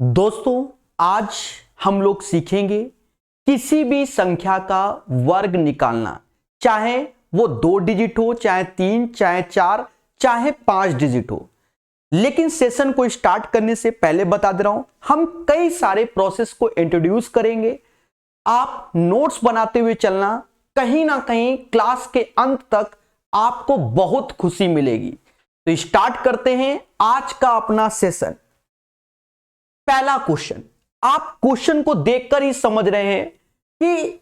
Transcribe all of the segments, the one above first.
दोस्तों आज हम लोग सीखेंगे किसी भी संख्या का वर्ग निकालना, चाहे वो 2 डिजिट हो, चाहे 3, चाहे 4, चाहे 5 डिजिट हो। लेकिन सेशन को स्टार्ट करने से पहले बता दे रहा हूं, हम कई सारे प्रोसेस को इंट्रोड्यूस करेंगे। आप नोट्स बनाते हुए चलना, कहीं ना कहीं क्लास के अंत तक आपको बहुत खुशी मिलेगी। तो स्टार्ट करते हैं आज का अपना सेशन। पहला क्वेश्चन, आप क्वेश्चन को देखकर ही समझ रहे हैं कि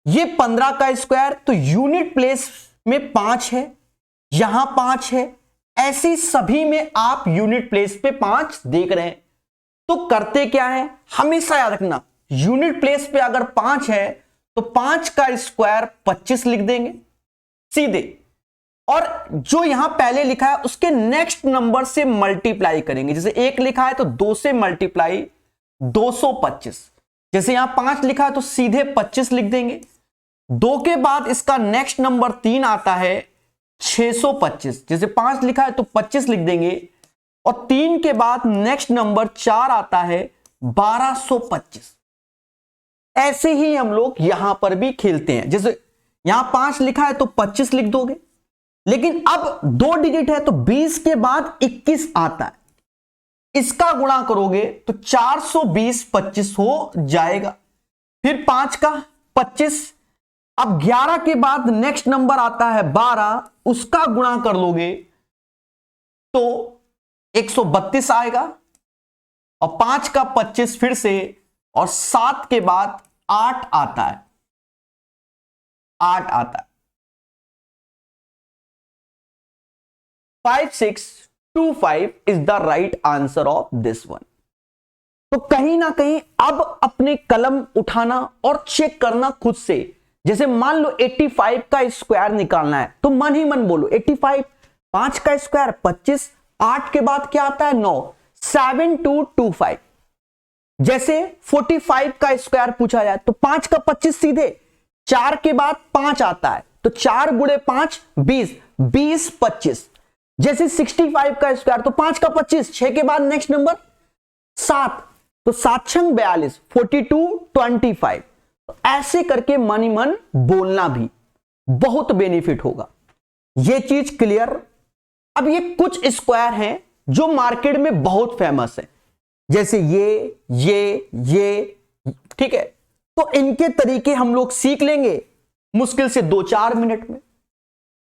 ये 15 का स्क्वायर, तो यूनिट प्लेस में 5 है, यहां 5 है, ऐसी सभी में आप यूनिट प्लेस पे 5 देख रहे हैं। तो करते क्या है, हमेशा याद रखना, यूनिट प्लेस पे अगर 5 है तो 5 का स्क्वायर 25 लिख देंगे सीधे, और जो यहां पहले लिखा है उसके नेक्स्ट नंबर से मल्टीप्लाई करेंगे। जैसे 1 लिखा है तो 2 से मल्टीप्लाई 225, जैसे यहां 5 लिखा है तो सीधे 25 लिख देंगे। 2 के बाद इसका नेक्स्ट नंबर 3 आता है 625, जैसे 5 लिखा है तो 25 लिख देंगे, और 3 के बाद नेक्स्ट नंबर 4 आता है 1225। ऐसे ही हम लोग यहां पर भी खेलते हैं। जैसे यहां 5 लिखा है तो 25 लिख दोगे, लेकिन अब 2 डिजिट है तो 20 के बाद 21 आता है, इसका गुणा करोगे तो 420 25 हो जाएगा। फिर 5 का 25, अब 11 के बाद नेक्स्ट नंबर आता है 12, उसका गुणा कर लोगे तो 132 आएगा, और 5 का 25 फिर से, और 7 के बाद 8 आता है, 8 आता है। 5625 is the right answer of this one. तो कहीं ना कहीं अब अपने कलम उठाना और चेक करना खुद से। जैसे मान लो 85 का स्क्वायर निकालना है तो मन ही मन बोलो 85, 5 का स्क्वायर 25, 8 के बाद क्या आता है 9, 7225। जैसे 45 का स्क्वायर पूछा जाए तो 5 का 25 सीधे, 4 के बाद 5 आता है तो 4 गुणे 5 20, 20 25। जैसे 65 का स्क्वायर तो 5 का 25, 6 के बाद नेक्स्ट नंबर 7, तो 7 छंग 42, 42 25। तो ऐसे करके मन ही मन बोलना भी बहुत बेनिफिट होगा। ये चीज क्लियर। अब ये कुछ स्क्वायर हैं जो मार्केट में बहुत फेमस है, जैसे ये, ठीक है। तो इनके तरीके हम लोग सीख लेंगे मुश्किल से 2-4 मिनट में,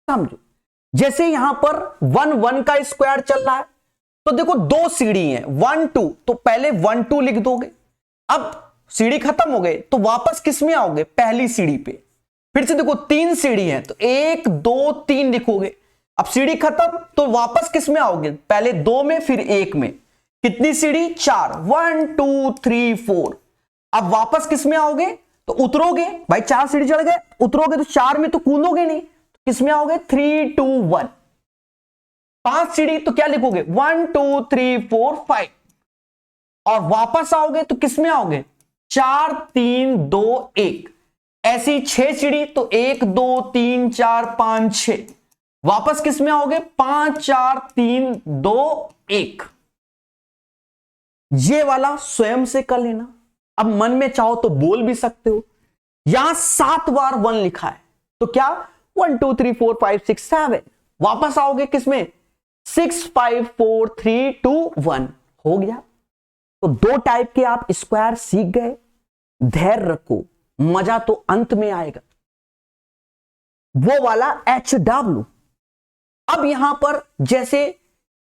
समझो। जैसे यहां पर 1 का स्क्वायर चल रहा है, तो देखो 2 सीढ़ी हैं, 1 2, तो पहले 1 2 लिख दोगे। अब सीढ़ी खत्म हो गए तो वापस किस में आओगे, पहली सीढ़ी पे। फिर से देखो 3 सीढ़ी है तो 1 2 3 लिखोगे। अब सीढ़ी खत्म तो वापस किस में आओगे, पहले 2 में फिर 1 में। कितनी सीढ़ी, 4, 1 2 3 4। अब वापस किस में आओगे, तो उतरोगे, भाई 4 सीढ़ी चढ़ गए, उतरोगे तो 4 में तो कूदोगे नहीं, किसमें आओगे 3 2 1। 5 सीढ़ी तो क्या लिखोगे 1 2 3 4 5, और वापस आओगे तो किसमें आओगे 4 3 2 1। ऐसी 6 सीढ़ी तो 1 2 3 4 5 6, वापस किसमें आओगे 5 4 3 2 1। ये वाला स्वयं से कर लेना। अब मन में चाहो तो बोल भी सकते हो। यहां 7 बार 1 लिखा है तो क्या 1 2 3 4 5 6 7, वापस आओगे किसमें 6 5 4 3 2 1, हो गया। तो 2 टाइप के आप स्क्वायर सीख गए। धैर्य रखो, मजा तो अंत में आएगा। वो वाला HW। अब यहां पर जैसे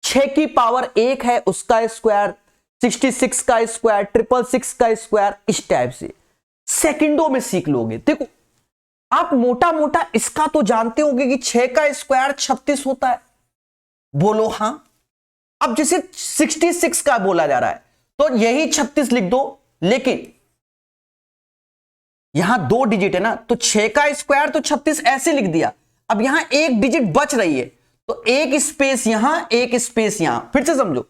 6 की पावर 1 है उसका स्क्वायर, 66 का स्क्वायर, 666 का स्क्वायर, इस टाइप से सेकंडों में सीख लोगे। देखो आप मोटा मोटा इसका तो जानते होंगे कि 6 का स्क्वायर 36 होता है, बोलो हां। अब जैसे 66 का बोला जा रहा है तो यही 36 लिख दो, लेकिन यहां 2 डिजिट है ना, तो 6 का स्क्वायर तो 36 ऐसे लिख दिया। अब यहां 1 डिजिट बच रही है तो 1 स्पेस यहां, 1 स्पेस यहां। फिर से समझो,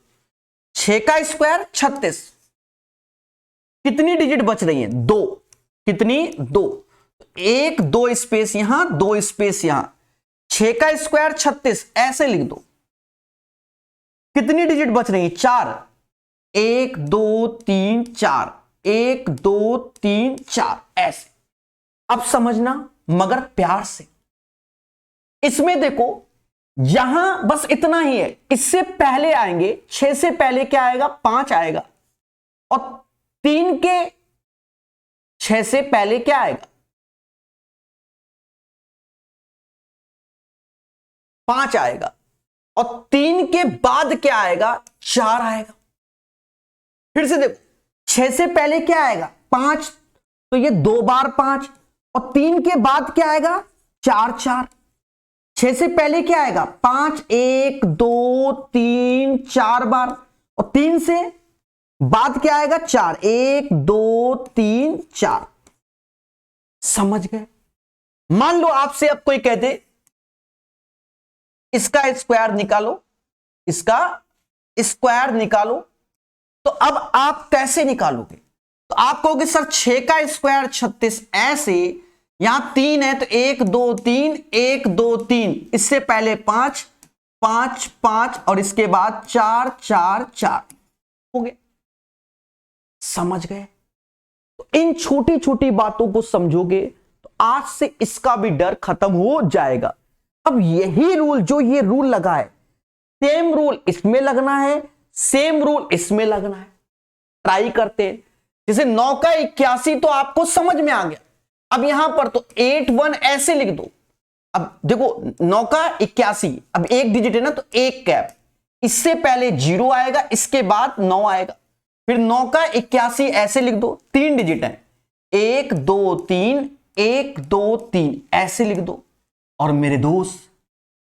6 का स्क्वायर 36, कितनी डिजिट बच रही है 2, कितनी 2, 1 2 स्पेस यहां, 2 स्पेस यहां। 6 का स्क्वायर 36 ऐसे लिख दो। कितनी डिजिट बच रही है 4, 1 2 3 4, 1 2 3 4, ऐसे। अब समझना मगर प्यार से। इसमें देखो यहां बस इतना ही है, इससे पहले आएंगे 6 से पहले क्या आएगा, 5 आएगा, और 3 के 6 से पहले क्या आएगा, 5 आएगा, और 3 के बाद क्या आएगा, 4 आएगा। फिर से देखो 6 से पहले क्या आएगा, 5, तो ये 2 बार 5, और 3 के बाद क्या आएगा, 4 4। 6 से पहले क्या आएगा, 5, 1 2 3 4 बार, और 3 से बाद क्या आएगा, 4, 1 2 3 4। समझ गए। मान लो आपसे अब कोई कहते इसका स्क्वायर निकालो, इसका स्क्वायर निकालो, तो अब आप कैसे निकालोगे, तो आप कहोगे सर 6 का स्क्वायर 36, ऐसे यहां 3 है तो 1 2 3, 1 2 3, इससे पहले 5 5 5, और इसके बाद 4 4 4 हो गया। समझ गए। तो इन छोटी छोटी बातों को समझोगे तो आज से इसका भी डर खत्म हो जाएगा। अब यही रूल, जो ये रूल लगा है, सेम रूल इसमें लगना है, सेम रूल इसमें लगना है। ट्राई करते हैं। जैसे 9 का 81 तो आपको समझ में आ गया। अब यहां पर तो 81 ऐसे लिख दो। अब देखो 9 का 81, अब एक डिजिट है ना, तो एक कैप, इससे पहले 0 आएगा, इसके बाद 9 आएगा। फिर 9 का 81 ऐसे लिख दो, 3 डिजिट है, 1 2 3, 1 2 3 ऐसे लिख दो। और मेरे दोस्त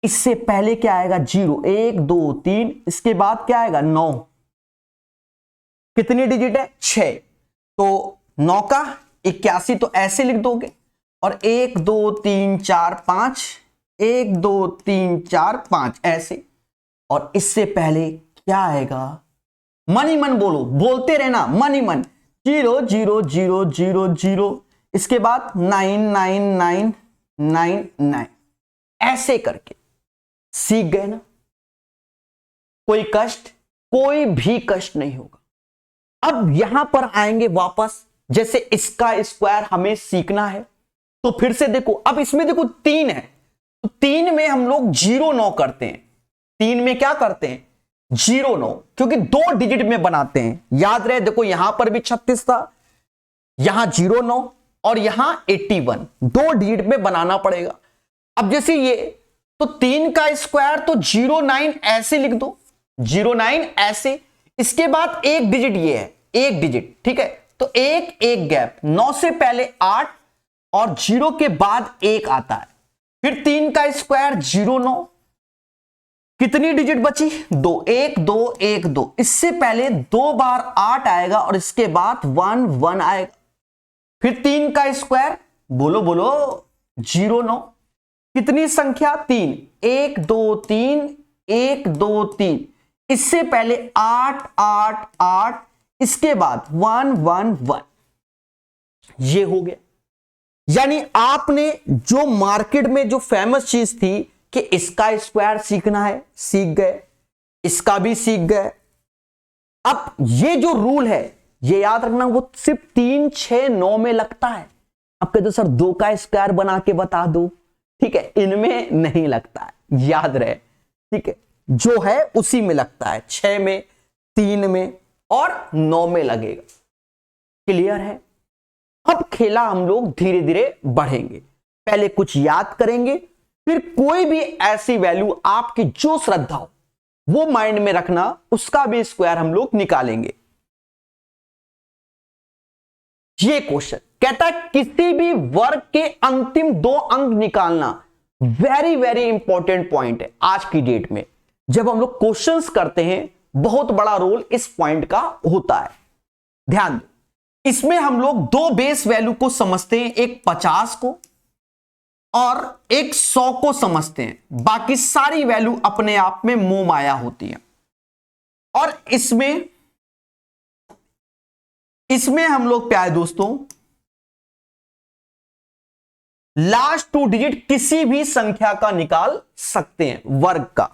इससे पहले क्या आएगा, 0, 1 2 3, इसके बाद क्या आएगा, 9। कितनी डिजिट है, 6, तो 9 का 81 तो ऐसे लिख दोगे, और 1 2 3 4 5, 1 2 3 4 5 ऐसे। और इससे पहले क्या आएगा, मन ही मन बोलो, बोलते रहना मन ही मन, 0 0 0 0 0, इसके बाद 9 9 9 9 9, ऐसे करके सीख गए ना। कोई कष्ट, कोई भी कष्ट नहीं होगा। अब यहां पर आएंगे वापस, जैसे इसका स्क्वायर हमें सीखना है, तो फिर से देखो, अब इसमें देखो 3 है, तो 3 में हम लोग 0 9 करते हैं। 3 में क्या करते हैं, 0 9, क्योंकि 2 डिजिट में बनाते हैं। याद रहे, देखो यहां पर भी 36 था, यहां 0 9, और यहां 81, 2 डिजिट में बनाना पड़ेगा। अब जैसे ये, तो 3 का स्क्वायर तो 0 9 ऐसे लिख दो, 0 9 ऐसे, इसके बाद एक डिजिट ये है, एक डिजिट, ठीक है, तो एक एक गैप, 9 से पहले 8 और 0 के बाद 1 आता है। फिर 3 का स्क्वायर 0 9, कितनी डिजिट बची, 2, 1 2 1 2, इससे पहले 2 बार 8 आएगा, और इसके बाद 1 1 आएगा। फिर 3 का स्क्वायर, बोलो बोलो, 0 9, कितनी संख्या, 3, 1 2 3, 1 2 3, इससे पहले 8 8 8, इसके बाद 1 1 1, ये हो गया। यानी आपने जो मार्केट में जो फेमस चीज थी कि इसका स्क्वायर सीखना है, सीख गए, इसका भी सीख गए। अब ये जो रूल है, ये याद रखना, वो सिर्फ 3 6 9 में लगता है। अब कहते सर 2 का स्क्वायर बना के बता दो, ठीक है, इनमें नहीं लगता है, याद रहे, ठीक है, जो है उसी में लगता है, 6 में, 3 में और 9 में लगेगा। क्लियर है। अब खेला हम लोग धीरे धीरे बढ़ेंगे, पहले कुछ याद करेंगे, फिर कोई भी ऐसी वैल्यू आपकी जो श्रद्धा हो वो माइंड में रखना, उसका भी स्क्वायर हम लोग निकालेंगे। ये क्वेश्चन कहता है किसी भी वर्ग के अंतिम 2 अंक निकालना। वेरी वेरी इंपॉर्टेंट पॉइंट है आज की डेट में। जब हम लोग क्वेश्चंस करते हैं, बहुत बड़ा रोल इस पॉइंट का होता है। ध्यान दो, इसमें हम लोग 2 बेस वैल्यू को समझते हैं, एक 50 को और एक 100 को समझते हैं। बाकी सारी वैल्यू अपने आप में मोह माया होती है। और इसमें हम लोग प्यारे दोस्तों लास्ट 2 डिजिट किसी भी संख्या का निकाल सकते हैं, वर्ग का।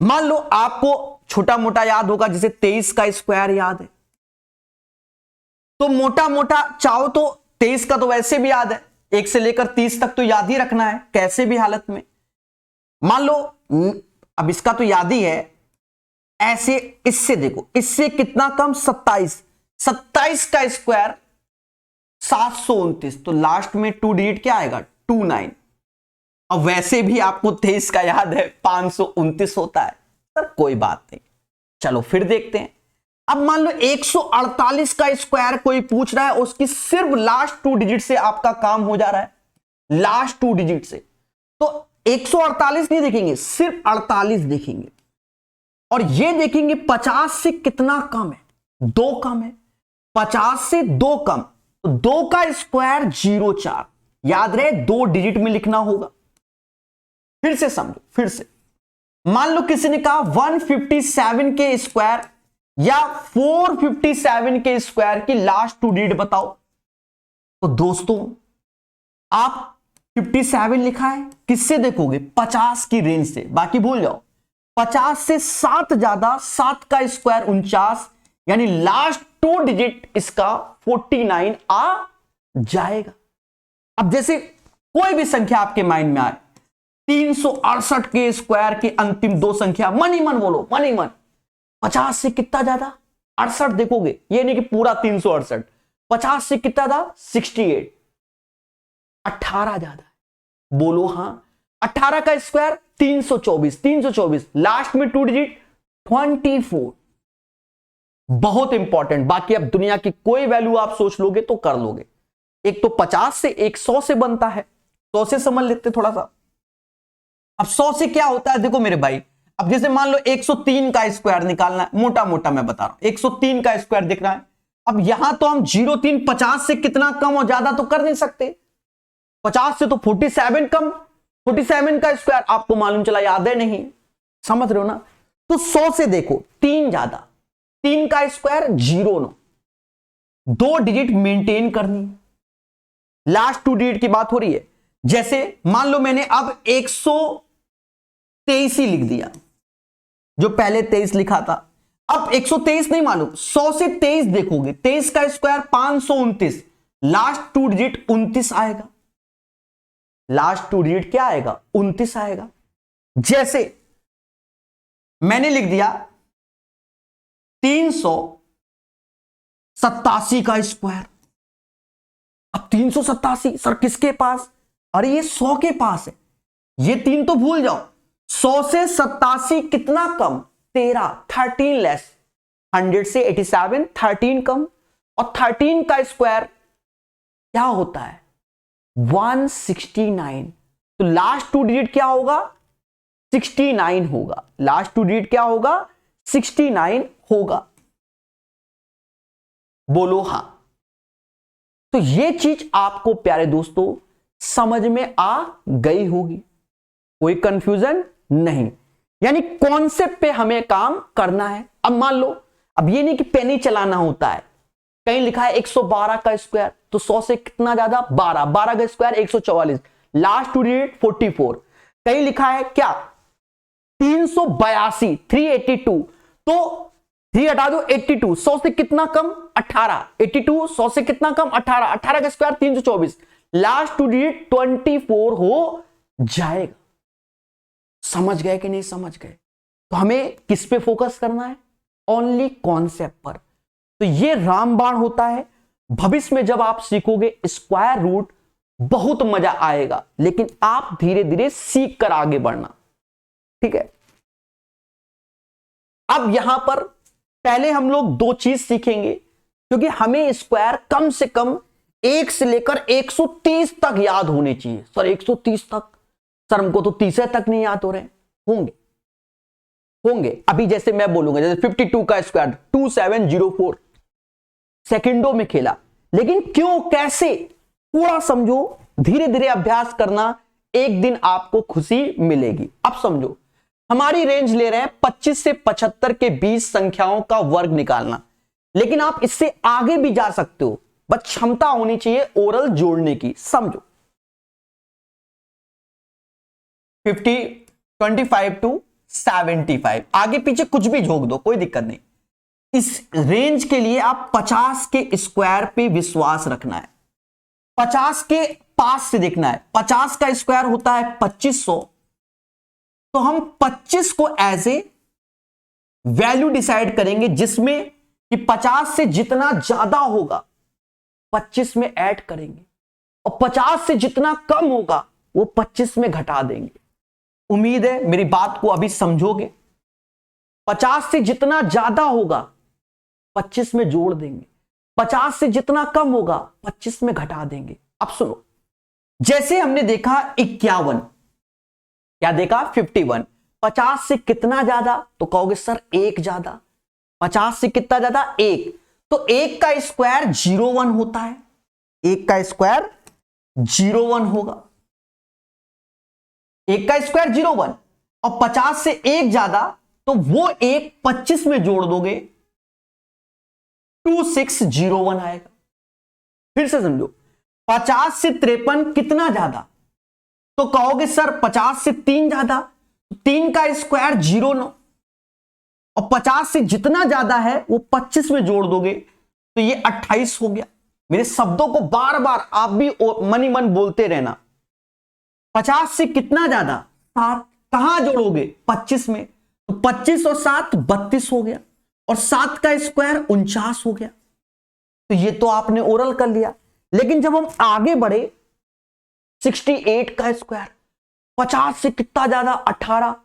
मान लो आपको छोटा मोटा याद होगा, जैसे 23 का स्क्वायर याद है, तो मोटा मोटा चाहो तो 23 का तो वैसे भी याद है, 1 से लेकर 30 तक तो याद ही रखना है कैसे भी हालत में। मान लो अब इसका तो याद ही है, ऐसे इससे देखो, इससे कितना कम 27, 27 का स्क्वायर 729, तो लास्ट में 2 डिजिट क्या आएगा 29। अब वैसे भी आपको 23 का याद है 529 होता है, सर कोई बात नहीं। चलो फिर देखते हैं। अब मान लो 148 का स्क्वायर कोई पूछ रहा है, उसकी सिर्फ लास्ट 2 डिजिट से आपका काम हो जा रहा है, लास्ट 2 डिजिट से। तो 148 नहीं देखेंगे, सिर्फ 48 देखेंगे, और ये देखेंगे 50 से कितना कम है, 2 कम है, 50 से 2 कम, तो 2 का स्क्वायर 04, याद रहे 2 डिजिट में लिखना होगा। फिर से समझो, फिर से मान लो किसी ने कहा 157 के स्क्वायर या 457 के स्क्वायर की लास्ट 2 डिजिट बताओ, तो दोस्तों आप 57 लिखा है, किससे देखोगे 50 की रेंज से, बाकी भूल जाओ। 50 से 7 ज्यादा, 7 का स्क्वायर 49, यानी लास्ट 2 डिजिट इसका 49 आ जाएगा। अब जैसे कोई भी संख्या आपके माइंड में आए, 368 के स्क्वायर की अंतिम 2 संख्या मन मन बोलो, मन मन। 50 से कितना ज्यादा 68 देखोगे, ये नहीं कि पूरा 368, 50 से कितना ज्यादा 68, 18 ज्यादा है, बोलो हां। 18 का स्क्वायर 324, 324 लास्ट में 2 डिजिट 24, बहुत इंपॉर्टेंट। बाकी अब दुनिया की कोई वैल्यू आप सोच लोगे तो कर लोगे। एक तो 50 से, एक 100 से बनता है, 100 से समझ लेते थोड़ा सा। अब 100 से क्या होता है देखो मेरे भाई, अब जैसे मान लो 103 का स्क्वायर निकालना है, मोटा मोटा मैं बता रहा हूं, 103 का स्क्वायर देखना है। अब यहां तो हम 03 50 से कितना कम और ज्यादा तो कर नहीं सकते, 50 से तो 47 कम, 47 का स्क्वायर आपको मालूम चला याद है नहीं, समझ रहे हो ना। तो 100 से देखो 3 ज्यादा, 3 का स्क्वायर 09, 2 डिजिट मेंटेन करनी, लास्ट 2 डिजिट की बात हो रही है। जैसे मान लो मैंने अब 123 ही लिख दिया, जो पहले 23 लिखा था, अब 123 नहीं मालूम, 100 से 23 देखोगे, 23 का स्क्वायर 529, लास्ट 2 डिजिट 29 आएगा, लास्ट 2 डिजिट क्या आएगा 29 आएगा। जैसे मैंने लिख दिया 387 का स्क्वायर, अब 387 सर किसके पास, अरे ये 100 के पास है, ये 3 तो भूल जाओ। 100 से 87 कितना कम 13, 13 लेस, 100 से 87 13 कम, और 13 का स्क्वायर क्या होता है 169, तो लास्ट 2 डिजिट क्या होगा 69 होगा, लास्ट 2 डिजिट क्या होगा 69 होगा, बोलो हां। तो ये चीज आपको प्यारे दोस्तों समझ में आ गई होगी, कोई कंफ्यूजन नहीं, यानी कॉन्सेप्ट पे हमें काम करना है। अब मान लो, अब ये नहीं कि पेन ही चलाना होता है, कहीं लिखा है 112 का स्क्वायर, तो 100 से कितना ज्यादा 12, 12 का स्क्वायर 144, लास्ट 2 डिजिट 44, कहीं लिखा है क्या 382 382, तो 3 हटा दो 82, 100 से कितना कम 18, 82 100 से कितना कम 18, 18 का स्क्वायर 324, लास्ट 2 डिजिट 24 हो जाएगा। समझ गए कि नहीं समझ गए। तो हमें किस पे फोकस करना है, ओनली कॉन्सेप्ट पर। तो ये रामबाण होता है, भविष्य में जब आप सीखोगे स्क्वायर रूट बहुत मजा आएगा, लेकिन आप धीरे धीरे सीख कर आगे बढ़ना, ठीक है। अब यहां पर पहले हम लोग 2 चीज सीखेंगे, क्योंकि हमें स्क्वायर कम से कम 1 से लेकर 130 तक याद होने चाहिए। सर 130 तक, सर हमको तो 30 तक नहीं याद हो रहे, होंगे होंगे। अभी जैसे मैं बोलूंगा, जैसे 52 का स्क्वायर 2704, सेकंडों में खेला, लेकिन क्यों कैसे थोड़ा समझो, धीरे धीरे अभ्यास करना, एक दिन आपको खुशी मिलेगी। अब समझो हमारी रेंज ले रहे हैं 25 से 75 के बीच संख्याओं का वर्ग निकालना, लेकिन आप इससे आगे भी जा सकते हो, बस क्षमता होनी चाहिए ओरल जोड़ने की। समझो 25 to 75। आगे पीछे कुछ भी झोंक दो, कोई दिक्कत नहीं। इस रेंज के लिए आप 50 के स्क्वायर पे विश्वास रखना है, 50 के पास से देखना है। 50 का स्क्वायर होता है 2500, तो हम 25 को एज ए वैल्यू डिसाइड करेंगे जिसमें कि 50 से जितना ज्यादा होगा 25 में ऐड करेंगे, और 50 से जितना कम होगा वो 25 में घटा देंगे। उम्मीद है मेरी बात को अभी समझोगे। 50 से जितना ज्यादा होगा 25 में जोड़ देंगे, 50 से जितना कम होगा 25 में घटा देंगे। अब सुनो, जैसे हमने देखा 51, क्या देखा 51, 50 से कितना ज्यादा, तो कहोगे सर एक ज्यादा। 50 से कितना ज्यादा, एक, तो एक का स्क्वायर 01 होता है, एक का स्क्वायर 01 होगा, एक का स्क्वायर 01, और 50 से एक ज्यादा तो वो एक 25 में जोड़ दोगे 2601 आएगा। फिर से समझो, 50 से 53 कितना ज्यादा, तो कहोगे सर 50 से 3 ज्यादा, 3 का स्क्वायर 09, और 50 से जितना ज्यादा है वो 25 में जोड़ दोगे तो ये 28 हो गया। मेरे शब्दों को बार बार आप भी मनी मन बोलते रहना। 50 से कितना ज्यादा, 7, कहां जोड़ोगे 25 में, तो 25 और 7 32 हो गया, और 7 का स्क्वायर 49 हो गया। तो ये तो आपने ओरल कर लिया। लेकिन जब हम आगे बढ़े, 68 का स्क्वायर, 50 से कितना ज्यादा 18,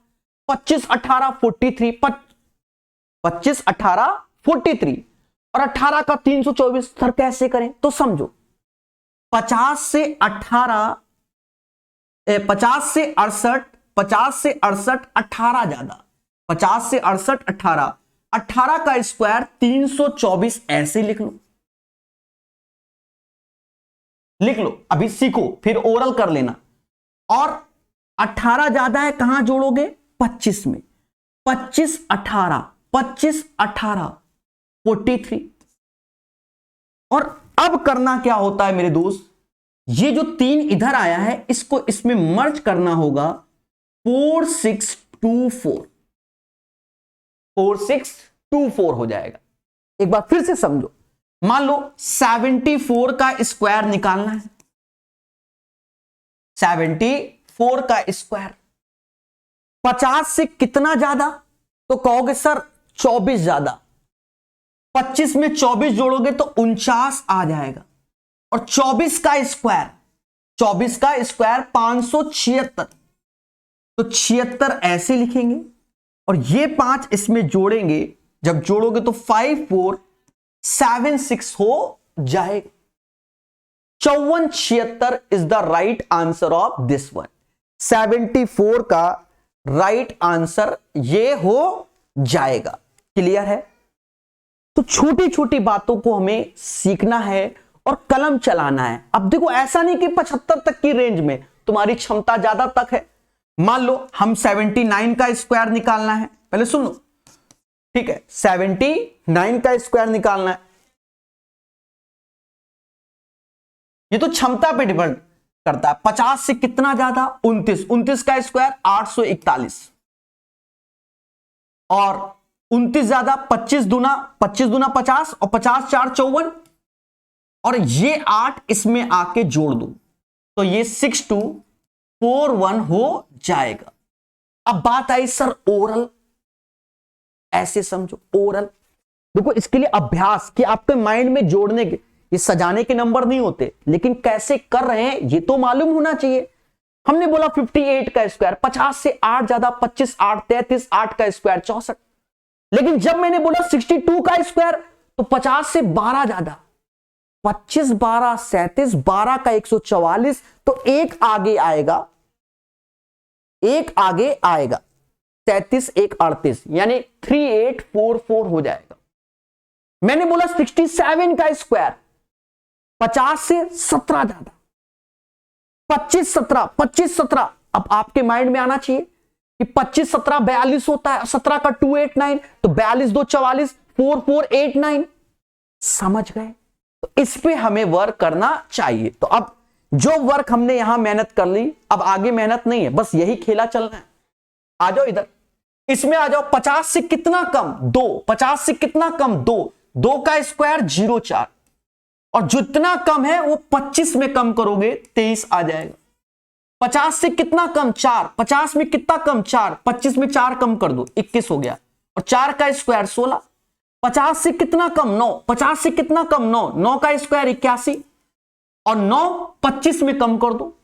25 18 43, 25 18 43, और 18 का 324। सर कैसे करें, तो समझो 50 से 68, 50 से 68, 50 से 68 18 ज्यादा, 50 से 68 18, 18 का स्क्वायर 324, ऐसे लिख लो, लिख लो। अभी सीखो फिर ओरल कर लेना। और 18 ज्यादा है, कहां जोड़ोगे 25 में, 25 18, 25 18 43। और अब करना क्या होता है मेरे दोस्त, ये जो 3 इधर आया है इसको इसमें मर्ज करना होगा, 4624, 4624 हो जाएगा। एक बार फिर से समझो, मान लो 74 का स्क्वायर निकालना है, 74 का स्क्वायर, 50 से कितना ज्यादा, तो कहोगे सर 24 ज्यादा, 25 में 24 जोड़ोगे तो 49 आ जाएगा, और 24 का स्क्वायर, 24 का स्क्वायर 576, तो 76 ऐसे लिखेंगे, और ये 5 इसमें जोड़ेंगे, जब जोड़ोगे तो 5476 हो जाएगा। 5476 is the right answer of this one. 74 का राइट आंसर ये हो जाएगा। क्लियर है? तो छोटी छोटी बातों को हमें सीखना है और कलम चलाना है। अब देखो, ऐसा नहीं कि 75 तक की रेंज में तुम्हारी क्षमता ज्यादा तक है। मान लो हम 79 का स्क्वायर निकालना है, पहले सुनो, ठीक है, 79 का स्क्वायर निकालना है। ये तो क्षमता पे डिपेंड करता है। 50 से कितना ज्यादा, 29, 29 का स्क्वायर 841, और 29 ज्यादा 25 दूना 50, और 50 4 54, और ये 8 इसमें आके जोड़ दो तो ये 6241 हो जाएगा। अब बात आई सर ओरल, ऐसे समझो ओरल। देखो, इसके लिए अभ्यास कि आपके माइंड में जोड़ने के, ये सजाने के नंबर नहीं होते, लेकिन कैसे कर रहे हैं ये तो मालूम होना चाहिए। हमने बोला 58 का स्क्वायर, 50 से 8 ज्यादा, 25 8 33, 8 का स्क्वायर 64। लेकिन जब मैंने बोला 62 का स्क्वायर तो 50 से 12 ज्यादा, 25 12 37, 12 का 144, तो एक आगे आएगा, एक आगे आएगा 33 1 38, यानी 3844 हो जाएगा। मैंने बोला 67 का स्क्वायर, 50 से 17 ज्यादा, 25 17, 25 17। अब आपके माइंड में आना चाहिए कि 25 17 42 होता है, 17 का 289, तो 42 2 44, 4489। समझ गए? तो इस पे हमें वर्क करना चाहिए। तो अब जो वर्क हमने यहां मेहनत कर ली, अब आगे मेहनत नहीं है, बस यही खेला चलना है। आ जाओ इधर, इसमें आ जाओ, 50 से कितना कम 2, 50 से कितना कम 2, 2 का स्क्वायर 0,4, और जितना कम है वो 25 में कम करोगे 23 आ जाएगा। 50 से कितना कम 4, 50 में कितना कम 4, 25 में 4 कम कर दो 21 हो गया, और 4 का स्क्वायर 16। 50 से कितना कम 9, 50 से कितना कम 9, 9 का स्क्वायर 81, और 9 25 में कम कर दो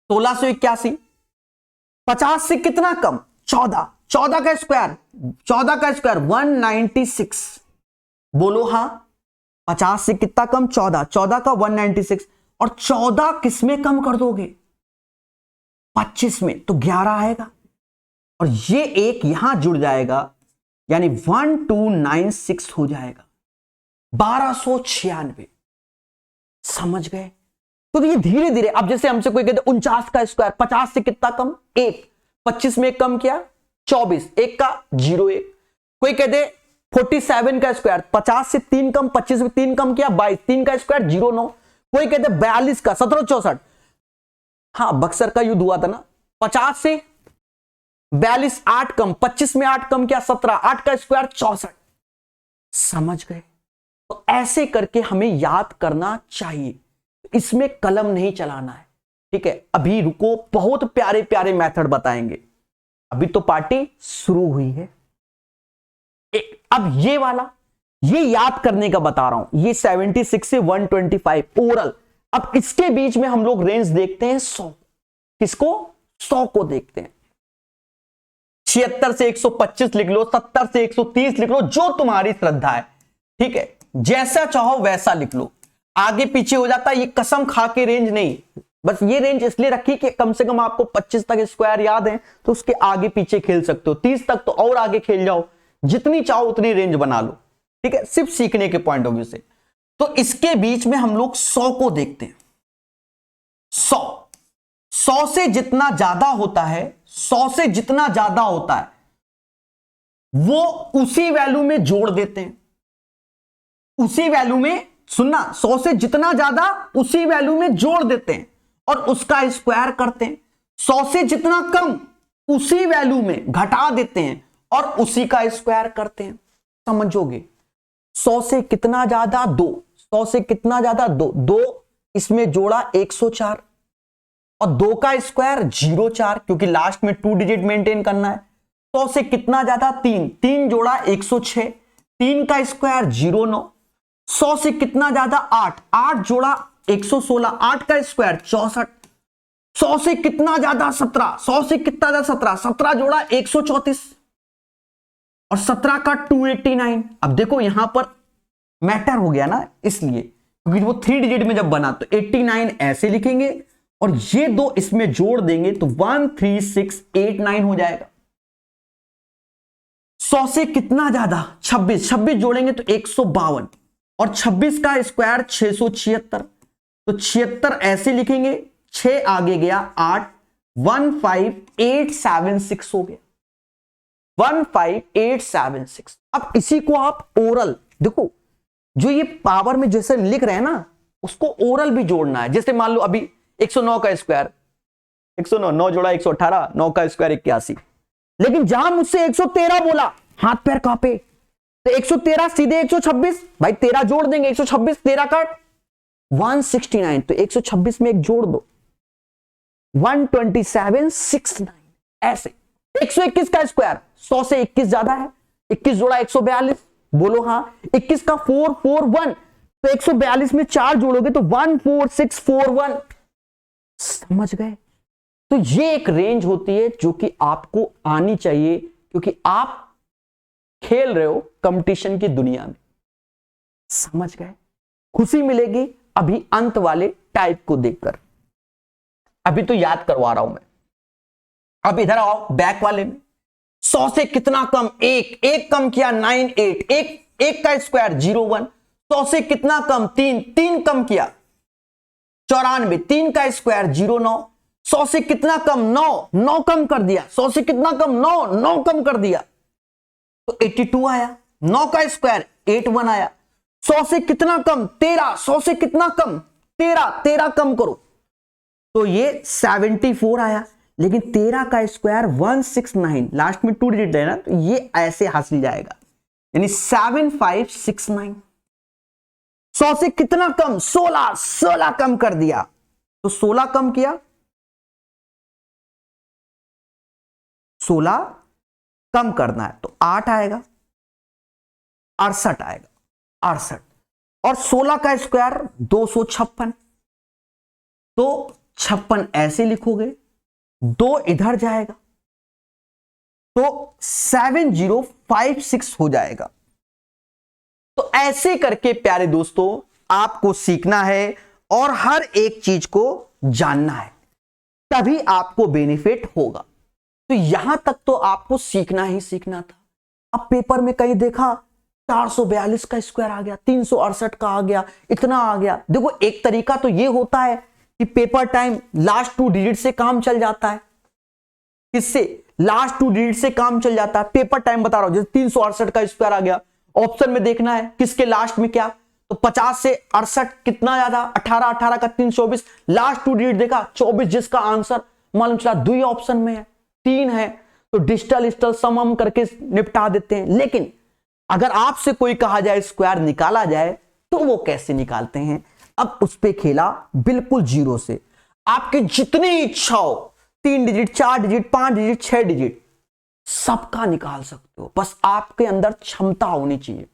1681। 50 से कितना कम 14, 14 का स्क्वायर 196, बोलो हां। 50 से कितना कम 14, 14 का 196, और 14 किस में कम कर दोगे 25 में, तो 11 आएगा, और ये एक यहां जुड़ जाएगा, यानी 1296 हो जाएगा, 1296। समझ गए? तो ये धीरे धीरे, अब जैसे हमसे कोई कहते 49 का स्क्वायर 50 से कितना कम 1, 25 में कम किया 24, 1 का 01। कोई कहते 47 का स्क्वायर 50 से 3 कम, 25 में 3 कम किया 22, 3 का स्क्वायर 09। कोई कहते 42 का 1764, हाँ बक्सर का युद्ध हुआ था ना, 50 से 42 8 कम, 25 में 8 कम किया 17, 8 का स्क्वायर 64। समझ गए? तो ऐसे करके हमें याद करना चाहिए, इसमें कलम नहीं चलाना है। ठीक है, अभी रुको, बहुत प्यारे प्यारे मेथड बताएंगे, अभी तो पार्टी शुरू हुई है। अब ये वाला, ये याद करने का बता रहा हूं, ये 76 से 125 ओरल। अब इसके बीच में हम लोग रेंज देखते हैं 100, किसको 100 को देखते हैं। 76 से 125 लिख लो, 70 से 130 लिख लो, जो तुम्हारी श्रद्धा है। ठीक है, जैसा चाहो वैसा लिख लो, आगे पीछे हो जाता है, ये कसम खा के रेंज नहीं, बस ये रेंज इसलिए रखी कि कम से कम आपको 25 तक स्क्वायर याद है, तो उसके आगे पीछे खेल सकते हो, 30 तक तो और आगे खेल जाओ, जितनी चाहो उतनी रेंज बना लो। ठीक है, सिर्फ सीखने के पॉइंट ऑफ व्यू से। तो इसके बीच में हम लोग 100 को देखते हैं। 100 से जितना ज्यादा होता है, 100 से जितना ज्यादा होता है वो उसी वैल्यू में जोड़ देते हैं, उसी वैल्यू में, सुनना, 100 से जितना ज्यादा उसी वैल्यू में जोड़ देते हैं और उसका स्क्वायर करते हैं। 100 से जितना कम उसी वैल्यू में घटा देते हैं और उसी का स्क्वायर करते हैं। समझोगे? 100 से कितना ज्यादा 2, 100 से कितना ज्यादा 2, 2 इसमें जोड़ा 104, और 2 का स्क्वायर 04, क्योंकि लास्ट में 2 डिजिट मेंटेन करना है। 100 से कितना ज्यादा 3, 3 जोड़ा 106, 3 का स्क्वायर 09। 100 से कितना ज्यादा 8, 8 जोड़ा 116, 8 का स्क्वायर 64। 100 से कितना ज्यादा 17, 100 से कितना ज्यादा 17, 17 जोड़ा 134, और 17 का 289। अब देखो यहां पर मैटर हो गया ना, इसलिए क्योंकि वो 3 डिजिट में जब बना तो 89 ऐसे लिखेंगे और ये दो इसमें जोड़ देंगे तो 13689 हो जाएगा। 100 से कितना ज्यादा 26, 26 जोड़ेंगे तो 152, और 26 का स्क्वायर 676, तो 76 ऐसे लिखेंगे, 6 आगे गया 8, 15876 हो गया, 15876। अब इसी को आप ओरल देखो, जो ये पावर में जैसे लिख रहे हैं ना, उसको ओरल भी जोड़ना है। जैसे मान लो अभी 109 का स्क्वायर 109, 9 जोड़ा 118, 9 का स्क्वायर 81, लेकिन जहां मुझसे 113 बोला हाथ पैर कांपे, तो 113 सीधे 126, भाई 13 जोड़ देंगे, 126 13 का 169, तो 126 में एक जोड़ दो 12769। ऐसे 121 का स्क्वायर 100 से 21 ज्यादा है, 21 जोड़ा 142, बोलो हाँ। 21 का 441, तो 142 में 4 जोड़ोगे तो 14641। समझ गए? तो ये एक रेंज होती है जो कि आपको आनी चाहिए, क्योंकि आप खेल रहे हो कंपटीशन की दुनिया में। समझ गए? खुशी मिलेगी अभी अंत वाले टाइप को देखकर। अभी तो याद करवा रहा हूं मैं। अब इधर आओ बैक वाले में। 100 से कितना कम 1, 1 कम किया 98, 1 का स्क्वायर 01। 100 से कितना कम 3, 3 कम किया 94, 3 का स्क्वायर 09। 100 से कितना कम 9, 9 कम कर दिया। 100 से कितना कम 9, 9 कम कर दिया तो 82 आया। 9 का स्क्वायर 81 आया। 100 से कितना कम 13, 100 से कितना कम 13, 13 कम करो तो ये 74 आया। लेकिन 13 का स्क्वायर 169, लास्ट में 2 डिजिट है ना, तो ये ऐसे हासिल जाएगा, यानी 7569। 100 से कितना कम? 16 कम कर दिया, तो 16 कम किया, 16 कम करना है तो 8 आएगा, 68 आएगा, 68। और 16 का स्क्वायर 256, तो 56 ऐसे लिखोगे, 2 इधर जाएगा तो 7056 हो जाएगा। तो ऐसे करके प्यारे दोस्तों आपको सीखना है और हर एक चीज को जानना है, तभी आपको बेनिफिट होगा। तो यहां तक तो आपको सीखना ही सीखना था। अब पेपर में कहीं देखा 442 का स्क्वायर आ गया, 368 का आ गया, इतना आ गया। देखो एक तरीका तो ये होता है कि पेपर टाइम लास्ट 2 डिजिट से काम चल जाता है। किससे? लास्ट 2 डिजिट से काम चल जाता है। पेपर टाइम बता रहा हूं, जैसे 368 का स्क्वायर आ गया, ऑप्शन में देखना है किसके लास्ट में क्या, तो 50 से 68 कितना ज्यादा, 18, 18 का 324, लास्ट 2 डिजिट देखा 24, जिसका आंसर मालूम चला 2 ही ऑप्शन में है, 3 है, तो डिजिटल सम करके निपटा देते हैं। लेकिन अगर आपसे कोई कहा जाए स्क्वायर निकाला जाए तो वो कैसे निकालते हैं? अब उस पे खेला बिल्कुल जीरो से। आपकी जितनी इच्छा हो, 3 डिजिट, 4 डिजिट, 5 डिजिट, 6 डिजिट, सबका निकाल सकते हो, बस आपके अंदर क्षमता होनी चाहिए।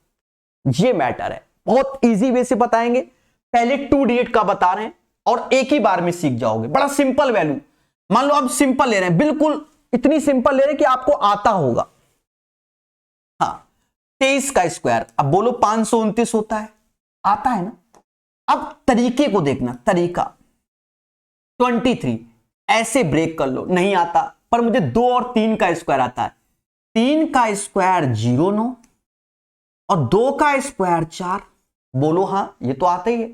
ये मैटर है। बहुत इजी वे से बताएंगे। पहले 2 डिजिट का बता रहे हैं और एक ही बार में सीख जाओगे। बड़ा सिंपल वैल्यू, मान लो आप सिंपल ले रहे हैं, बिल्कुल इतनी सिंपल ले रहे हैं कि आपको आता होगा। हाँ, 23 का स्क्वायर, अब बोलो 529 होता है, आता है ना। अब तरीके को देखना, तरीका 23 ऐसे ब्रेक कर लो, नहीं आता, पर मुझे 2 और 3 का स्क्वायर आता है। 3 का स्क्वायर 09 और 2 का स्क्वायर 4, बोलो हाँ, ये तो आता ही है।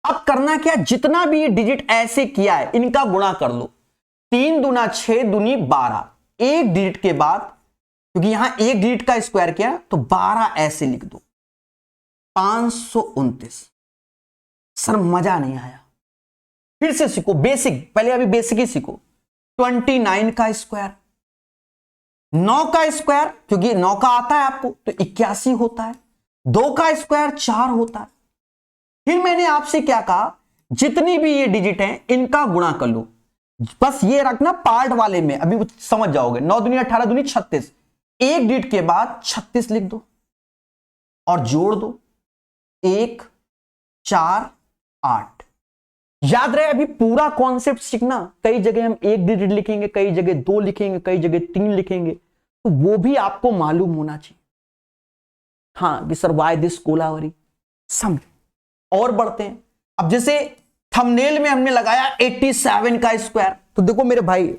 अब करना क्या, जितना भी ये डिजिट ऐसे किया है इनका गुणा कर लो। 3 दूना 6 दूनी 12, एक डिजिट के बाद, क्योंकि यहां एक डिजिट का स्क्वायर किया तो 12 ऐसे लिख दो, 529। सर मजा नहीं आया, फिर से सीखो बेसिक, पहले अभी बेसिक ही सीखो। 29 का स्क्वायर, 9 का स्क्वायर, क्योंकि 9 का आता है आपको तो 81 होता है। 2 का स्क्वायर 4 होता है। फिर मैंने आपसे क्या कहा, जितनी भी ये डिजिट हैं इनका गुणा कर लो। बस ये रखना पार्ट वाले में, अभी समझ जाओगे। 9 दूनी 18 दूनी 36, एक डिजिट के बाद 36 लिख दो और जोड़ दो, 1 4 8। याद रहे, अभी पूरा कॉन्सेप्ट सीखना। कई जगह हम एक डिजिट लिखेंगे, कई जगह 2 लिखेंगे, कई जगह 3 लिखेंगे, तो वो भी आपको मालूम होना चाहिए। हाँ कि सर वाई दिस कोलावरी, समझ। और बढ़ते हैं। अब जैसे थंबनेल में हमने लगाया 87 का स्क्वायर, तो देखो मेरे भाई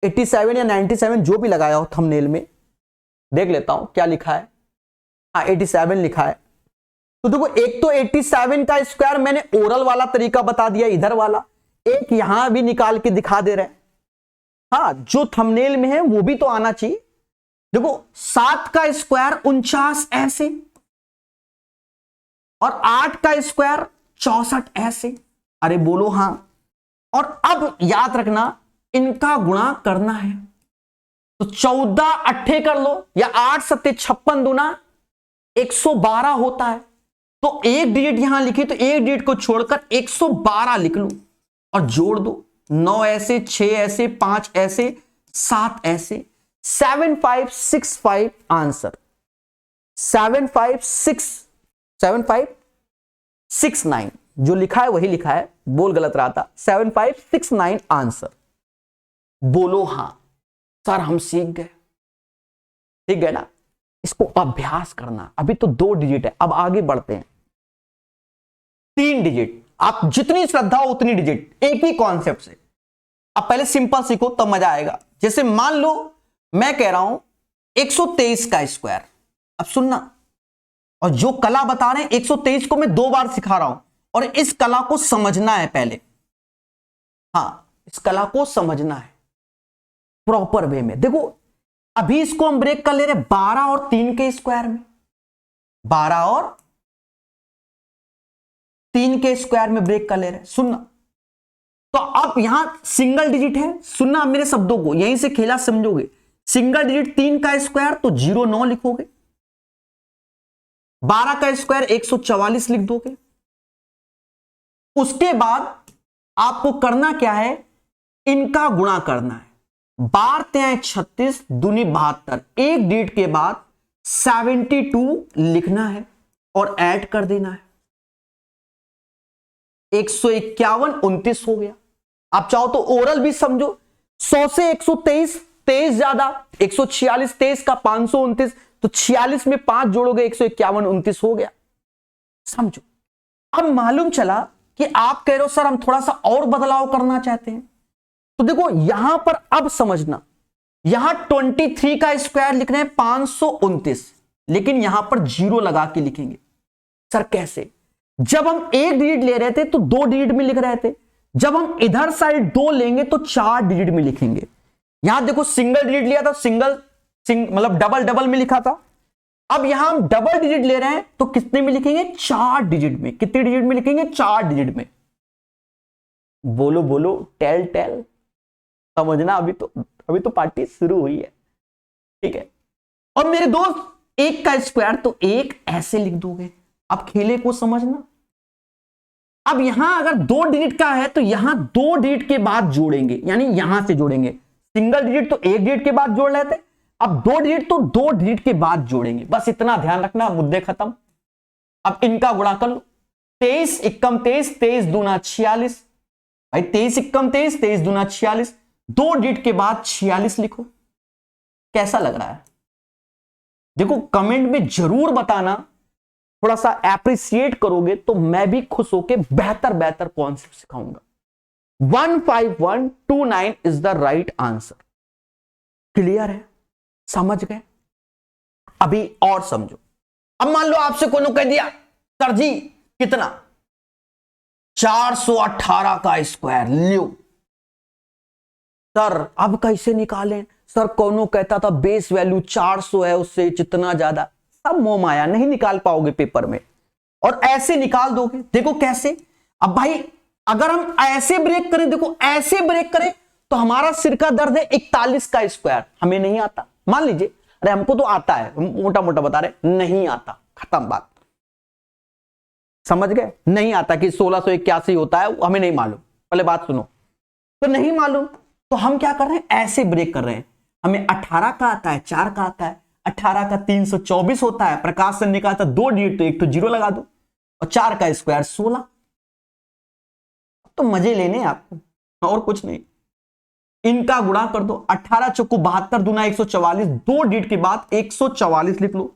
87 या 97 जो भी लगाया हो थंबनेल में, देख लेता हूं क्या लिखा है। हाँ 87 लिखा है। तो देखो एक तो 87 का स्क्वायर मैंने ओरल वाला तरीका बता दिया, इधर वाला, एक यहां भी निकाल के दिखा दे रहे हैं। हाँ जो थंबनेल में है वो भी तो आना चाहिए। देखो 7 का स्क्वायर 49 ऐसे, और 8 का स्क्वायर 64 ऐसे। अरे बोलो हां। और अब याद रखना इनका गुणा करना है, तो 14 अट्ठे कर लो, या 8 सत्ते 56 दूना 112 होता है। तो एक डिजिट यहां लिखी तो एक डिजिट को छोड़कर 112 लिख लो और जोड़ दो। 9 ऐसे, 6 ऐसे, 5 ऐसे, 7 ऐसे, 7565 आंसर। 7569 जो लिखा है वही लिखा है, बोल गलत रहा था। 7569 आंसर। बोलो हां। सर हम सीख गए, ठीक है ना। इसको अभ्यास करना। अभी तो 2 डिजिट है, अब आगे बढ़ते हैं। 3 डिजिट, आप जितनी श्रद्धा हो उतनी डिजिट, एक ही कॉन्सेप्ट से। अब पहले सिंपल सीखो तब मजा आएगा। जैसे मान लो मैं कह रहा हूं 123 का स्क्वायर, अब सुनना, और जो कला बता रहे हैं 123 को मैं 2 बार सिखा रहा हूं, और इस कला को समझना है पहले। हां इस कला को समझना है प्रॉपर वे में। देखो अभी इसको हम ब्रेक कर ले रहे 12 और 3 के स्क्वायर में, 12 और 3 के स्क्वायर में ब्रेक कर ले रहे। सुनना, तो अब यहां सिंगल डिजिट है, सुनना मेरे शब्दों को, यहीं से खेला समझोगे। सिंगल डिजिट 3 का स्क्वायर तो 09 लिखोगे, 12 का स्क्वायर 144 लिख दोगे। उसके बाद आपको करना क्या है, इनका गुणा करना है। 12 तिहाई 36 दूनी 72, एक डिजिट के बाद 72 लिखना है और ऐड कर देना है। 151 29 हो गया। आप चाहो तो ओरल भी समझो, 100 से 123 23 ज्यादा, 146 23 का 529, तो 46 में 5 जोड़ोगे 151 29 हो गया। समझो। अब मालूम चला कि आप कह रहे हो सर हम थोड़ा सा और बदलाव करना चाहते हैं, तो देखो यहां पर अब समझना, यहां 23 का स्क्वायर लिखना है 529, लेकिन यहां पर 0 लगा के लिखेंगे। सर कैसे? जब हम एक डिजिट ले रहे थे तो 2 डिजिट में लिख रहे थे, जब हम इधर साइड 2 लेंगे तो 4 डिजिट में लिखेंगे। यहां देखो सिंगल डिजिट लिया था, मतलब डबल डबल में लिखा था। अब यहां हम डबल डिजिट ले रहे हैं तो कितने में लिखेंगे? 4 डिजिट में। कितने डिजिट में लिखेंगे? 4 डिजिट में। बोलो बोलो, टेल टेल, समझना। अभी तो पार्टी शुरू हुई है, ठीक है। और मेरे दोस्त, 1 का स्क्वायर तो 1 ऐसे लिख दोगे। अब खेले को समझना। अब यहां अगर 2 डिजिट का है तो यहां 2 डिजिट के बाद जोड़ेंगे, यानी यहां से जोड़ेंगे। सिंगल डिजिट तो 1 डिजिट के बाद जोड़ लेते, अब 2 डिजिट तो 2 डिजिट के बाद जोड़ेंगे। बस इतना ध्यान रखना, मुद्दे खत्म। अब इनका गुणा कर लो। 23 एकम 23, 23 दूना 46। भाई 23 एकम 23, 23 दूना 46, 2 डिजिट के बाद 46 लिखो। कैसा लग रहा है? देखो कमेंट में जरूर बताना, थोड़ा सा एप्रिसिएट करोगे तो मैं भी खुश होके बेहतर कॉन्सेप्ट सिखाऊंगा। 15129 is the right answer. Clear है? समझ गए? अभी और समझो। अब मान लो आपसे कोई कह दिया सर जी कितना, 418 का स्क्वायर लियो। सर अब कैसे निकालें? सर कौनो कहता था बेस वैल्यू 400 है, उससे जितना ज्यादा, सब मोह माया, नहीं निकाल पाओगे पेपर में। और ऐसे निकाल दोगे। देखो कैसे। अब भाई अगर हम ऐसे ब्रेक करें, देखो ऐसे ब्रेक करें तो हमारा सिर का दर्द है 41 का स्क्वायर, हमें नहीं आता। मान लीजिए, अरे हमको तो आता है, मोटा मोटा बता रहे, नहीं आता, खत्म बात। समझ गए? नहीं आता कि 1681 होता है, हमें नहीं मालूम। पहले बात सुनो, तो नहीं मालूम तो हम क्या कर रहे हैं, ऐसे ब्रेक कर रहे हैं। हमें 18 का आता है, 4 का आता है, 18 का 324 होता है, प्रकाश से निकालता 2 डिजिट तो एक तो 0 लगा दो, और 4 का स्क्वायर 16। तो मजे लेने आपको, और कुछ नहीं। इनका गुणा कर दो, 18 चौको 72 दूना 144, 2 डिजिट के बाद 144 लिख लो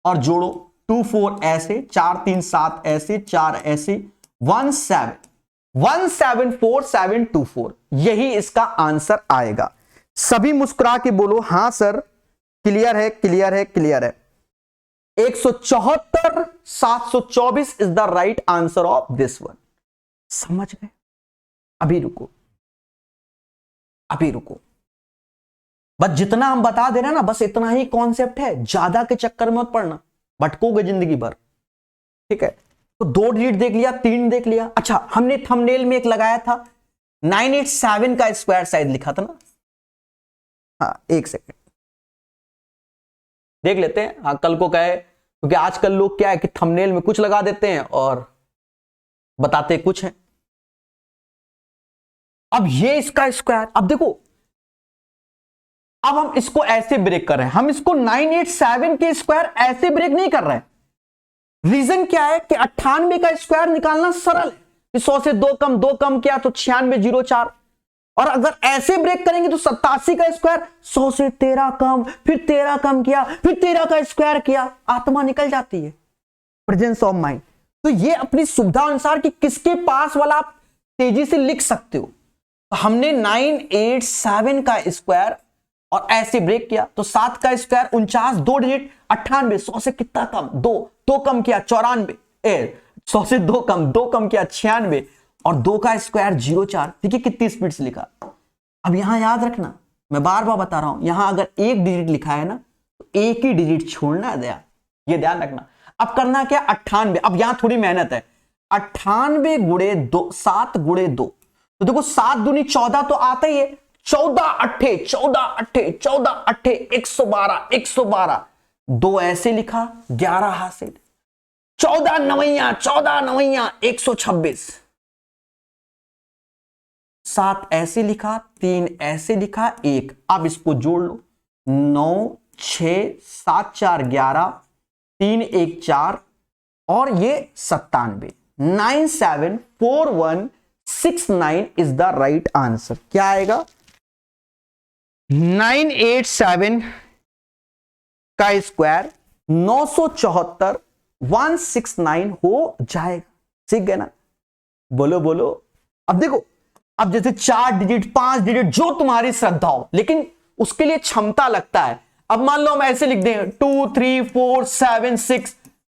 और जोड़ो। 24 ऐसे, 4 3 7 ऐसे, 4 ऐसे, 174,724, यही इसका आंसर आएगा। सभी मुस्कुरा के बोलो हां सर, क्लियर है, क्लियर है, क्लियर है। 174,724 is the right answer of this one. समझ गए? अभी रुको, अभी रुको। बस जितना हम बता दे रहे हैं ना, बस इतना ही कॉन्सेप्ट है, ज्यादा के चक्कर में मत पड़ना, भटकोगे जिंदगी भर। ठीक है? तो 2 डिजिट देख लिया, 3 देख लिया। अच्छा, हमने थंबनेल में एक लगाया था 987 का स्क्वायर शायद लिखा था ना। हाँ, एक सेकेंड देख लेते हैं। हाँ, कल को कहे, क्योंकि आजकल लोग क्या है कि थंबनेल में कुछ लगा देते हैं और बताते कुछ हैं। अब ये इसका स्क्वायर, अब देखो, अब हम इसको ऐसे ब्रेक कर रहे हैं। हम इसको 987 के स्क्वायर ऐसे ब्रेक नहीं कर रहे हैं। रीजन क्या है कि 98 का स्क्वायर निकालना सरल है। 100 से 2 कम, 2 कम किया तो 9604। और अगर ऐसे ब्रेक करेंगे तो 87 का स्क्वायर, 100 से 13 कम, फिर 13 कम किया, फिर 13 का स्क्वायर किया, आत्मा निकल जाती है। Presence of mind. तो ये अपनी सुविधा अनुसार कि किसके पास वाला आप तेजी से लिख सकते हो। तो हमने 987 का स्क्वायर और ऐसे ब्रेक किया तो 7 का स्क्वायर 49, 2 डिजिट 98, 100 से कितना कम, 2 कम किया 94, 100 से 2 कम, 2 कम किया 96, और 2 का स्क्वायर 04। देखिए कितनी स्पीड से लिखा। अब यहां याद रखना, मैं बार बार बता रहा हूं, यहां अगर 1 डिजिट लिखा है ना तो एक ही डिजिट छोड़ना है, ये ध्यान रखना। अब करना क्या, 98। अब यहां थोड़ी मेहनत है, 98 गुणे 2, 7 गुणे 2, तो देखो 7 दूनी 14 तो आता ही है। 14 अट्ठे 14 अट्ठे 14 अट्ठे 112 112, 2 ऐसे लिखा, 11 हासिल। 14 नवैया 126, 7 ऐसे लिखा, 3 ऐसे लिखा, 1। अब इसको जोड़ लो, 9 6 7 4 11, 3 1 4 और ये 97। 974169 इज द राइट आंसर। क्या आएगा? 987 का स्क्वायर 974 169 हो जाएगा। सीख गए ना? बोलो बोलो। अब देखो, अब जैसे 4 डिजिट 5 डिजिट जो तुम्हारी श्रद्धा हो, लेकिन उसके लिए क्षमता लगता है। अब मान लो हम ऐसे लिख दें 2 3 4 7 6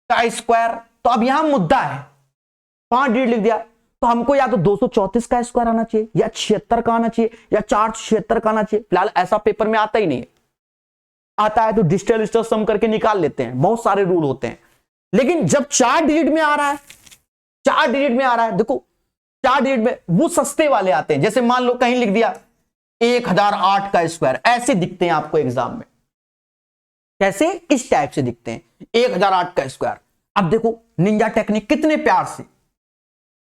का स्क्वायर, तो अब यहां मुद्दा है 5 डिजिट लिख दिया, तो हमको या तो 234 का स्क्वायर आना चाहिए, या 76 का आना चाहिए, या 476 का आना चाहिए। फिलहाल ऐसा पेपर में आता ही नहीं है। आता है तो डिजिटल सम करके निकाल लेते हैं, बहुत सारे रूल होते हैं। लेकिन जब 4 डिजिट में आ रहा है, 4 डिजिट में आ रहा है, देखो 4 डिजिट में वो सस्ते वाले आते हैं। जैसे मान लो कहीं लिख दिया 1008 का स्क्वायर, ऐसे दिखते हैं आपको एग्जाम में। कैसे? इस टाइप से दिखते हैं, 1008 का स्क्वायर। अब देखो निंजा टेक्निक कितने प्यार से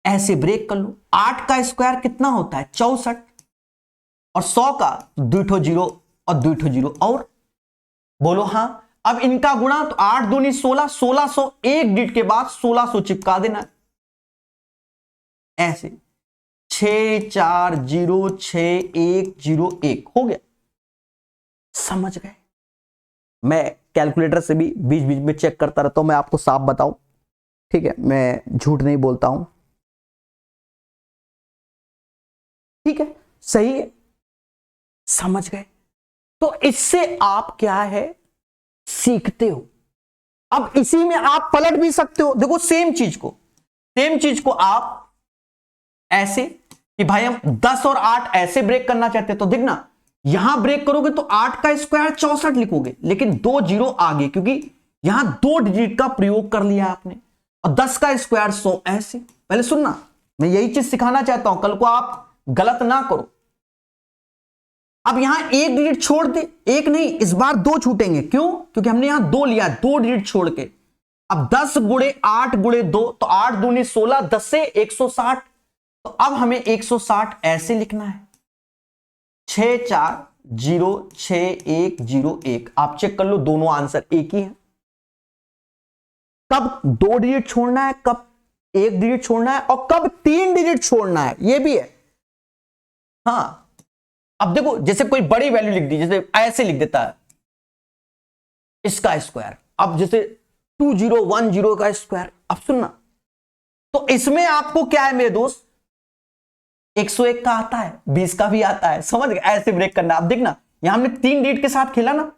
ऐसे ब्रेक कर लो। 8 का स्क्वायर कितना होता है? 64, और 100 का 2 जीरो और 2 जीरो, और बोलो हाँ। अब इनका गुणा, तो 8 दूनी 16, 1600, एक डिजिट के बाद 1600 चिपका देना ऐसे। 6 4 0 6 1 0 1 हो गया। समझ गए? मैं कैलकुलेटर से भी बीच बीच में चेक करता रहता हूं, मैं आपको साफ बताऊं, ठीक है? मैं झूठ नहीं बोलता हूं, ठीक है? सही है? समझ गए? तो इससे आप क्या है सीखते हो। अब इसी में आप पलट भी सकते हो। देखो सेम चीज को आप ऐसे कि भाई हम 10 और 8 ऐसे ब्रेक करना चाहते हैं, तो देखना यहां ब्रेक करोगे तो 8 का स्क्वायर 64 लिखोगे, लेकिन 2 जीरो आगे, क्योंकि यहां 2 डिजिट का प्रयोग कर लिया आपने। और 10 का स्क्वायर 100 ऐसे। पहले सुनना, मैं यही चीज सिखाना चाहता हूं, कल को आप गलत ना करो। अब यहां एक डिजिट छोड़ दे, एक नहीं, इस बार 2 छूटेंगे। क्यों? क्योंकि हमने यहां 2 लिया, 2 डिजिट छोड़ के। अब 10 गुणे 8 गुणे 2, तो 8 दूनी 16, 10 से 160, तो अब हमें 160 ऐसे लिखना है। 6 4 0 6 1 0 1। आप चेक कर लो, दोनों आंसर एक ही है। कब 2 डिजिट छोड़ना है, कब 1 डिजिट छोड़ना है, और कब 3 डिजिट छोड़ना है, यह भी है। हाँ, अब देखो जैसे कोई बड़ी वैल्यू लिख दी, जैसे ऐसे लिख देता है इसका स्क्वायर। अब जैसे 2010 का स्क्वायर। अब सुनना, तो इसमें आपको क्या है मेरे दोस्त, 101 का आता है, 20 का भी आता है। समझ गए? ऐसे ब्रेक करना। अब देखना, यहां हमने 3 डिजिट के साथ खेला ना।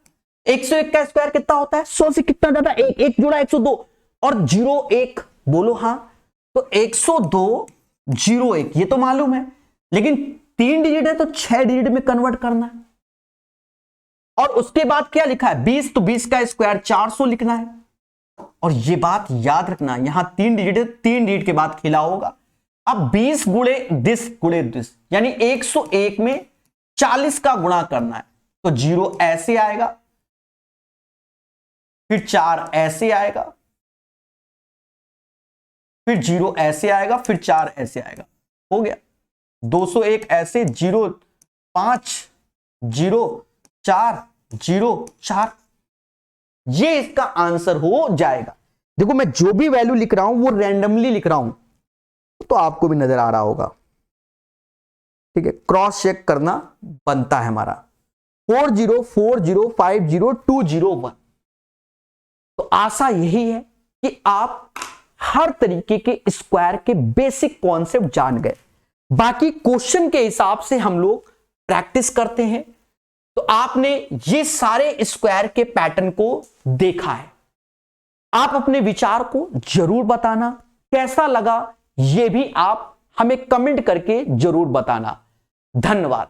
101 का स्क्वायर कितना होता है? 100 से कितना ज्यादा? 1 1 जुड़ा 102, और 0 1, बोलो हाँ। तो 102 0 1 ये तो मालूम है, लेकिन 3 डिजिट है तो 6 डिजिट में कन्वर्ट करना है। और उसके बाद क्या लिखा है? 20, तो 20 का स्क्वायर 400 लिखना है। और ये बात याद रखना, यहां 3 डिजिट है, 3 डिजिट के बाद खेला होगा। अब 20 गुणे दिस यानी 101 में 40 का गुणा करना है, तो 0 ऐसे आएगा, फिर 4 ऐसे आएगा, फिर 0 ऐसे आएगा, फिर 4 ऐसे आएगा। हो गया 201 ऐसे, 0 5 0 4 0 4, ये इसका आंसर हो जाएगा। देखो मैं जो भी वैल्यू लिख रहा हूं वो रैंडमली लिख रहा हूं, तो आपको भी नजर आ रहा होगा, ठीक है? क्रॉस चेक करना बनता है हमारा। 40 40 50 201। तो आशा यही है कि आप हर तरीके के स्क्वायर के बेसिक कॉन्सेप्ट जान गए। बाकी क्वेश्चन के हिसाब से हम लोग प्रैक्टिस करते हैं। तो आपने ये सारे स्क्वायर के पैटर्न को देखा है। आप अपने विचार को जरूर बताना, कैसा लगा ये भी आप हमें कमेंट करके जरूर बताना। धन्यवाद।